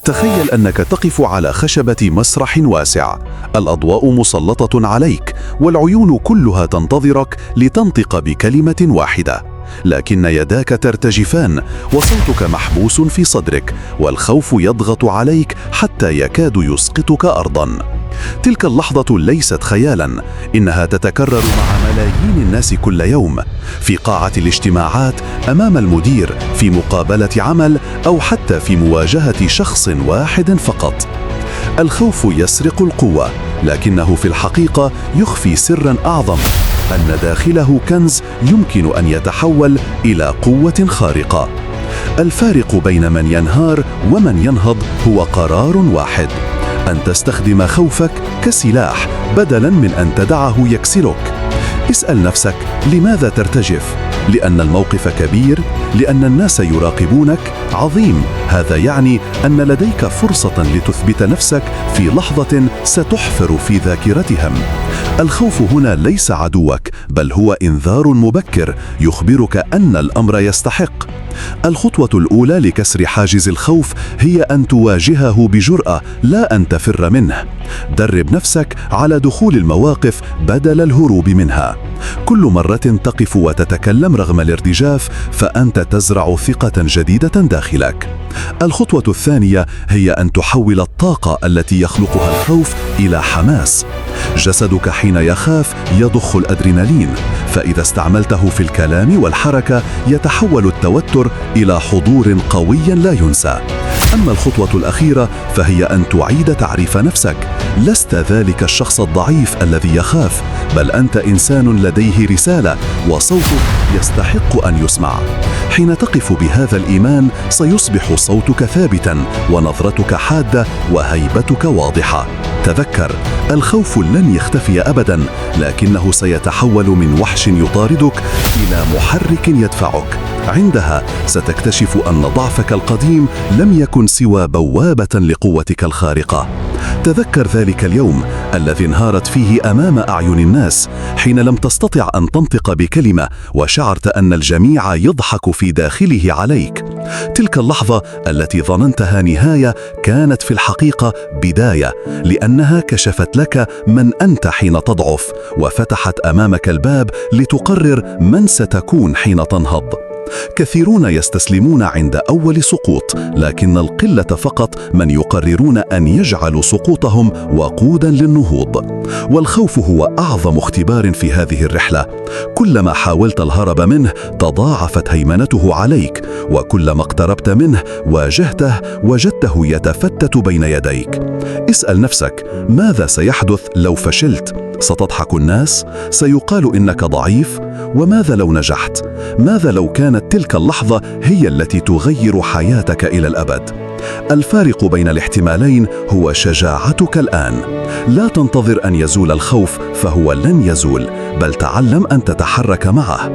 تخيل أنك تقف على خشبة مسرح واسع، الأضواء مسلطة عليك والعيون كلها تنتظرك لتنطق بكلمة واحدة، لكن يداك ترتجفان وصوتك محبوس في صدرك والخوف يضغط عليك حتى يكاد يسقطك أرضاً. تلك اللحظة ليست خيالاً، إنها تتكرر مع ملايين الناس كل يوم، في قاعة الاجتماعات، أمام المدير، في مقابلة عمل، أو حتى في مواجهة شخص واحد فقط. الخوف يسرق القوة، لكنه في الحقيقة يخفي سراً أعظم، أن داخله كنز يمكن أن يتحول إلى قوة خارقة. الفارق بين من ينهار ومن ينهض هو قرار واحد: أن تستخدم خوفك كسلاح بدلاً من أن تدعه يكسرك. اسأل نفسك: لماذا ترتجف؟ لأن الموقف كبير؟ لأن الناس يراقبونك؟ عظيم، هذا يعني أن لديك فرصة لتثبت نفسك في لحظة ستحفر في ذاكرتهم. الخوف هنا ليس عدوك، بل هو إنذار مبكر يخبرك أن الأمر يستحق. الخطوة الأولى لكسر حاجز الخوف هي أن تواجهه بجرأة، لا أن تفر منه. درب نفسك على دخول المواقف بدل الهروب منها. كل مرة تقف وتتكلم رغم الارتجاف، فأنت تزرع ثقة جديدة داخلك. الخطوة الثانية هي أن تحول الطاقة التي يخلقها الخوف إلى حماس. جسدك حين يخاف يضخ الأدرينالين، فإذا استعملته في الكلام والحركة يتحول التوتر إلى حضور قوي لا ينسى. أما الخطوة الأخيرة فهي أن تعيد تعريف نفسك. لست ذلك الشخص الضعيف الذي يخاف، بل أنت إنسان لديه رسالة وصوتك يستحق أن يسمع. حين تقف بهذا الإيمان سيصبح صوتك ثابتاً ونظرتك حادة وهيبتك واضحة. تذكر، الخوف لن يختفي أبداً، لكنه سيتحول من وحش يطاردك إلى محرك يدفعك. عندها ستكتشف أن ضعفك القديم لم يكن سوى بوابة لقوتك الخارقة. تذكر ذلك اليوم الذي انهارت فيه أمام أعين الناس، حين لم تستطع أن تنطق بكلمة وشعرت أن الجميع يضحك في داخله عليك. تلك اللحظة التي ظننتها نهاية كانت في الحقيقة بداية، لأنها كشفت لك من أنت حين تضعف، وفتحت أمامك الباب لتقرر من ستكون حين تنهض. كثيرون يستسلمون عند أول سقوط، لكن القلة فقط من يقررون أن يجعلوا سقوطهم وقوداً للنهوض. والخوف هو أعظم اختبار في هذه الرحلة. كلما حاولت الهرب منه تضاعفت هيمنته عليك، وكلما اقتربت منه وجدته يتفتت بين يديك. اسأل نفسك: ماذا سيحدث لو فشلت؟ ستضحك الناس؟ سيقال إنك ضعيف؟ وماذا لو نجحت؟ ماذا لو كانت تلك اللحظة هي التي تغير حياتك إلى الأبد؟ الفارق بين الاحتمالين هو شجاعتك الآن. لا تنتظر أن يزول الخوف، فهو لن يزول، بل تعلم أن تتحرك معه.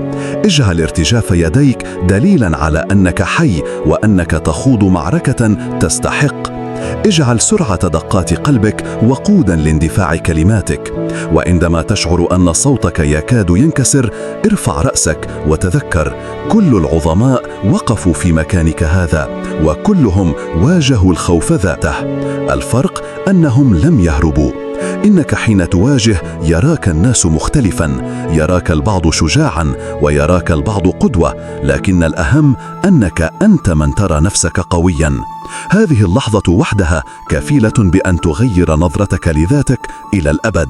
اجعل ارتجاف يديك دليلاً على أنك حي وأنك تخوض معركة تستحق. اجعل سرعة دقات قلبك وقوداً لاندفاع كلماتك. وعندما تشعر أن صوتك يكاد ينكسر، ارفع رأسك وتذكر: كل العظماء وقفوا في مكانك هذا، وكلهم واجهوا الخوف ذاته. الفرق أنهم لم يهربوا. إنك حين تواجه يراك الناس مختلفاً، يراك البعض شجاعاً ويراك البعض قدوة، لكن الأهم أنك أنت من ترى نفسك قوياً. هذه اللحظة وحدها كفيلة بأن تغير نظرتك لذاتك إلى الأبد.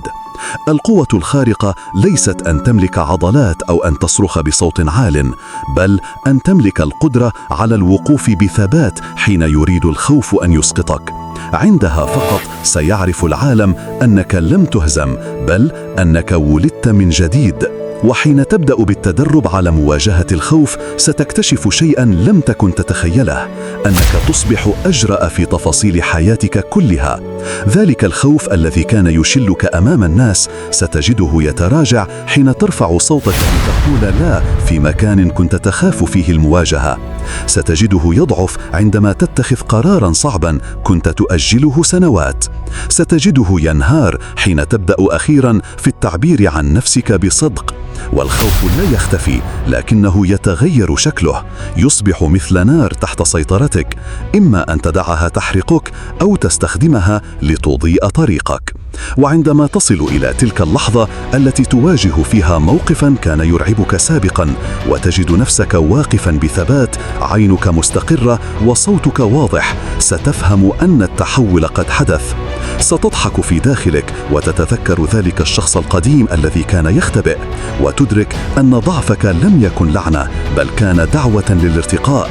القوة الخارقة ليست أن تملك عضلات أو أن تصرخ بصوت عال، بل أن تملك القدرة على الوقوف بثبات حين يريد الخوف أن يسقطك. عندها فقط سيعرف العالم أنك لم تهزم، بل أنك ولدت من جديد. وحين تبدأ بالتدرب على مواجهة الخوف ستكتشف شيئاً لم تكن تتخيله: أنك تصبح أجرأ في تفاصيل حياتك كلها. ذلك الخوف الذي كان يشلك أمام الناس ستجده يتراجع حين ترفع صوتك لتقول لا في مكان كنت تخاف فيه المواجهة. ستجده يضعف عندما تتخذ قراراً صعباً كنت تؤجله سنوات. ستجده ينهار حين تبدأ أخيراً في التعبير عن نفسك بصدق. والخوف لا يختفي، لكنه يتغير شكله، يصبح مثل نار تحت سيطرتك، إما أن تدعها تحرقك أو تستخدمها لتضيء طريقك. وعندما تصل إلى تلك اللحظة التي تواجه فيها موقفاً كان يرعبك سابقاً، وتجد نفسك واقفاً بثبات، عينك مستقرة وصوتك واضح، ستفهم أن التحول قد حدث. ستضحك في داخلك وتتذكر ذلك الشخص القديم الذي كان يختبئ، وتدرك أن ضعفك لم يكن لعنة، بل كان دعوة للارتقاء.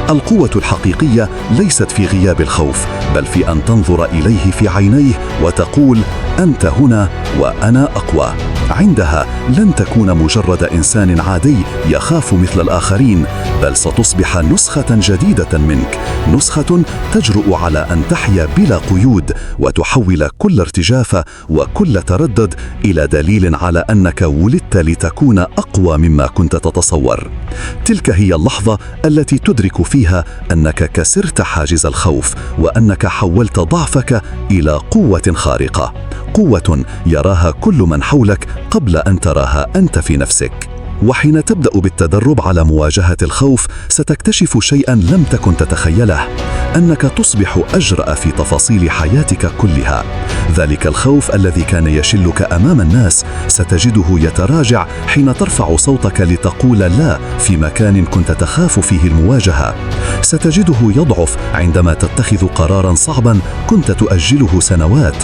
القوة الحقيقية ليست في غياب الخوف، بل في أن تنظر إليه في عينيه وتقول: أنت هنا وأنا أقوى. عندها لن تكون مجرد إنسان عادي يخاف مثل الآخرين، بل ستصبح نسخة جديدة منك، نسخة تجرؤ على أن تحيا بلا قيود، وتحول كل ارتجاف وكل تردد إلى دليل على أنك ولدت لتكون أقوى مما كنت تتصور. تلك هي اللحظة التي تدرك فيها أنك كسرت حاجز الخوف، وأنك حولت ضعفك إلى قوة خارقة، قوة يراها كل من حولك قبل أن تراها أنت في نفسك. وحين تبدأ بالتدرب على مواجهة الخوف، ستكتشف شيئاً لم تكن تتخيله، أنك تصبح أجرأ في تفاصيل حياتك كلها. ذلك الخوف الذي كان يشلك أمام الناس ستجده يتراجع حين ترفع صوتك لتقول لا في مكان كنت تخاف فيه المواجهة. ستجده يضعف عندما تتخذ قراراً صعباً كنت تؤجله سنوات.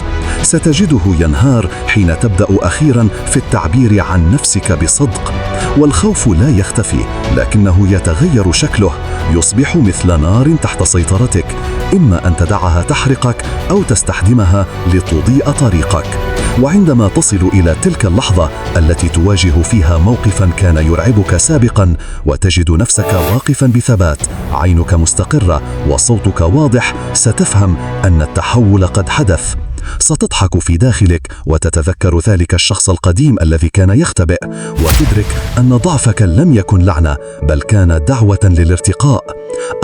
ستجده ينهار حين تبدأ أخيراً في التعبير عن نفسك بصدق. والخوف لا يختفي، لكنه يتغير شكله، يصبح مثل نار تحت سيطرتك، إما أن تدعها تحرقك أو تستخدمها لتضيء طريقك. وعندما تصل إلى تلك اللحظة التي تواجه فيها موقفاً كان يرعبك سابقاً، وتجد نفسك واقفاً بثبات، عينك مستقرة وصوتك واضح، ستفهم أن التحول قد حدث. ستضحك في داخلك وتتذكر ذلك الشخص القديم الذي كان يختبئ، وتدرك أن ضعفك لم يكن لعنة، بل كان دعوة للارتقاء.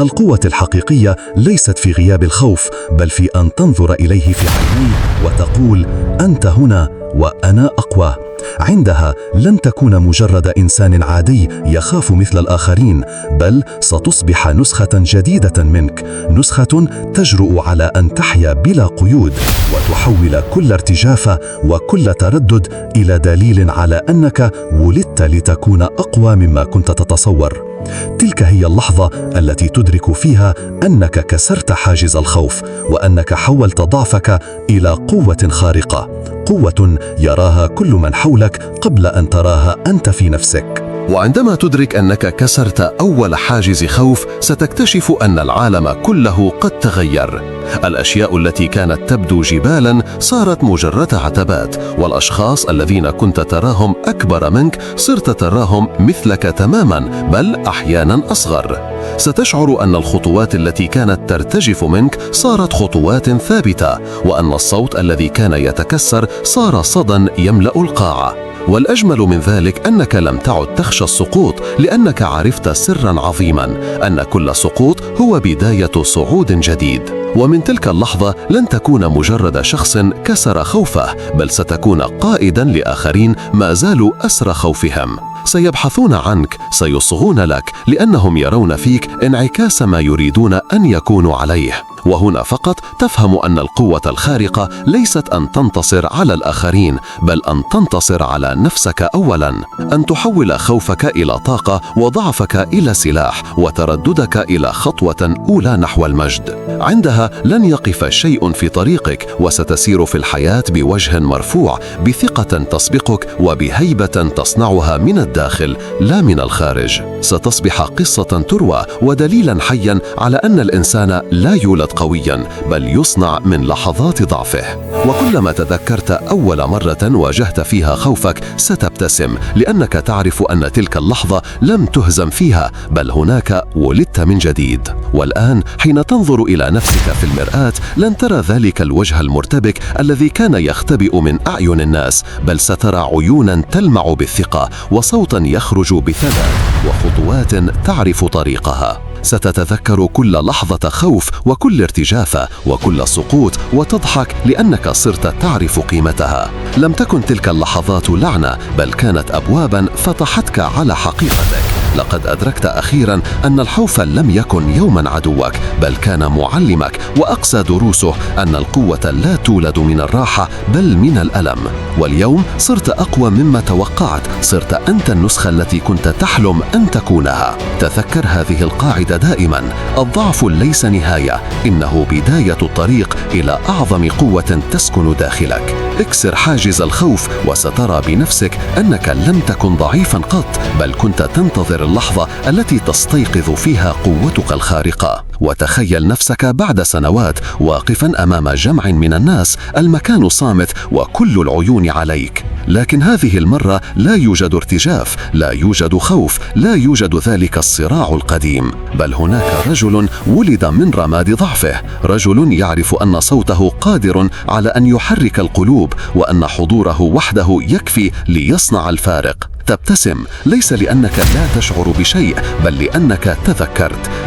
القوة الحقيقية ليست في غياب الخوف، بل في أن تنظر إليه في عينيه وتقول: أنت هنا وأنا أقوى. عندها لن تكون مجرد إنسان عادي يخاف مثل الآخرين، بل ستصبح نسخة جديدة منك، نسخة تجرؤ على أن تحيا بلا قيود، وتحول كل ارتجاف وكل تردد إلى دليل على أنك ولدت لتكون أقوى مما كنت تتصور. تلك هي اللحظة التي تدرك فيها أنك كسرت حاجز الخوف، وأنك حولت ضعفك إلى قوة خارقة، قوة يراها كل من حولك قبل أن تراها أنت في نفسك. وعندما تدرك أنك كسرت أول حاجز خوف، ستكتشف أن العالم كله قد تغير. الأشياء التي كانت تبدو جبالاً صارت مجرد عتبات، والأشخاص الذين كنت تراهم أكبر منك صرت تراهم مثلك تماماً، بل أحياناً أصغر. ستشعر أن الخطوات التي كانت ترتجف منك صارت خطوات ثابتة، وأن الصوت الذي كان يتكسر صار صدى يملأ القاعة. والأجمل من ذلك أنك لم تعد تخشى السقوط، لأنك عرفت سراً عظيماً، أن كل سقوط هو بداية صعود جديد. ومن تلك اللحظة لن تكون مجرد شخص كسر خوفه، بل ستكون قائداً لآخرين ما زالوا أسر خوفهم. سيبحثون عنك، سيصغون لك، لأنهم يرون فيك انعكاس ما يريدون أن يكونوا عليه. وهنا فقط تفهم أن القوة الخارقة ليست أن تنتصر على الآخرين، بل أن تنتصر على نفسك أولاً، أن تحول خوفك إلى طاقة، وضعفك إلى سلاح، وترددك إلى خطوة أولى نحو المجد. عندها لن يقف شيء في طريقك، وستسير في الحياة بوجه مرفوع، بثقة تسبقك، وبهيبة تصنعها من الداخل لا من الخارج. ستصبح قصة تروى ودليلاً حياً على أن الإنسان لا يولد قوياً، بل يصنع من لحظات ضعفه. وكلما تذكرت أول مرة واجهت فيها خوفك ستبتسم، لأنك تعرف أن تلك اللحظة لم تهزم فيها، بل هناك ولدت من جديد. والآن حين تنظر إلى نفسك في المرآة لن ترى ذلك الوجه المرتبك الذي كان يختبئ من أعين الناس، بل سترى عيوناً تلمع بالثقة، وصوتاً يخرج بثبات، وخطوات تعرف طريقها. ستتذكر كل لحظة خوف وكل ارتجافة وكل سقوط وتضحك لأنك صرت تعرف قيمتها. لم تكن تلك اللحظات لعنة، بل كانت أبواباً فتحتك على حقيقتك. لقد أدركت أخيراً أن الخوف لم يكن يوماً عدوك، بل كان معلمك، وأقصى دروسه أن القوة لا تولد من الراحة بل من الألم. واليوم صرت أقوى مما توقعت، صرت أنت النسخة التي كنت تحلم أن تكونها. تذكر هذه القاعدة دائماً: الضعف ليس نهاية، إنه بداية الطريق إلى أعظم قوة تسكن داخلك. اكسر حاجز الخوف وسترى بنفسك أنك لم تكن ضعيفاً قط، بل كنت تنتظر اللحظة التي تستيقظ فيها قوتك الخارقة. وتخيل نفسك بعد سنوات واقفاً أمام جمع من الناس، المكان صامت وكل العيون عليك. لكن هذه المرة لا يوجد ارتجاف، لا يوجد خوف، لا يوجد ذلك الصراع القديم، بل هناك رجل ولد من رماد ضعفه، رجل يعرف أن صوته قادر على أن يحرك القلوب، وأن حضوره وحده يكفي ليصنع الفارق. تبتسم ليس لأنك لا تشعر بشيء، بل لأنك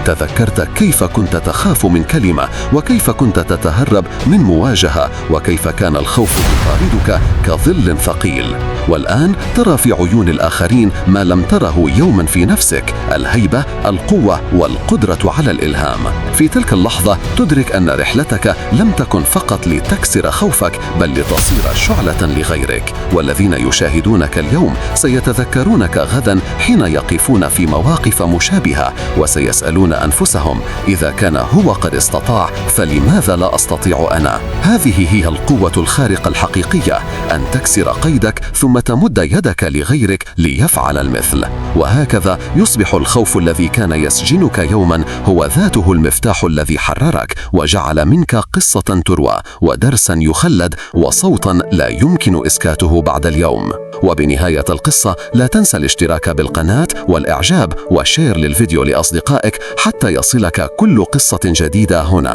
تذكرت كيف كنت تخاف من كلمة، وكيف كنت تتهرب من مواجهة، وكيف كان الخوف يطاردك كظل ثقيل. والآن ترى في عيون الآخرين ما لم تره يوما في نفسك: الهيبة، القوة، والقدرة على الإلهام. في تلك اللحظة تدرك أن رحلتك لم تكن فقط لتكسر خوفك، بل لتصير شعلة لغيرك. والذين يشاهدونك اليوم سيتذكرونك غدا حين يقفون في مواقف مشابهة، وسيسألون أنفسهم: إذا كان هو قد استطاع، فلماذا لا أستطيع أنا؟ هذه هي القوة الخارقة الحقيقية، أن تكسر قيدك ثم تمد يدك لغيرك ليفعل المثل. وهكذا يصبح الخوف الذي كان يسجنك يوما هو ذاته المفتاح الذي حررك، وجعل منك قصة تروى، ودرسا يخلد، وصوتا لا يمكن إسكاته بعد اليوم. وبنهاية القصة لا تنسى الاشتراك بالقناة والإعجاب وشير للفيديو لأصدقائك حتى يصلك كل قصة جديدة هنا.